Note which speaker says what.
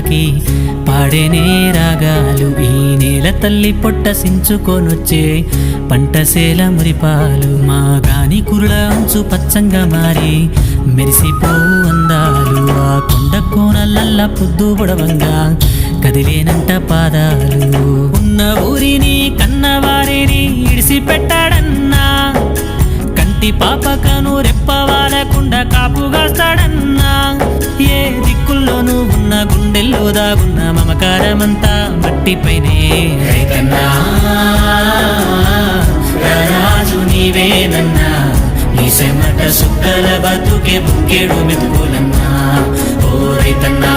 Speaker 1: పలికి పాడేనే రాగాలు. ఈ నేల తల్లి పొట్ట సించుకొనొచ్చే పంటసేల మురిపాలు. మా గాని కురుల అంచు పచ్చంగా మారి మెరిసిపోవు అందాలు. ఆ కొండ కోనలల్ల పొద్దు పొడవంగా కదిలేనంట పాదాలు. ఉన్న ఊరిని కన్నవారిని ఇడిసిపెట్టాడన్నా, కంటి పాపకను రెప్పవాలకుండా కాపుగాస్తాడన్నా. ఏ దిక్కుల్లోనూ ఉన్న గుండెల్లో దాగున్న మమకారమంతా మట్టిపైనే. రైతన్నా రాజు నీవేనన్నా, నీ సెమట సుక్కల బతుకే బుక్కేడు మెతుకులన్నా. ఓ రైతన్నా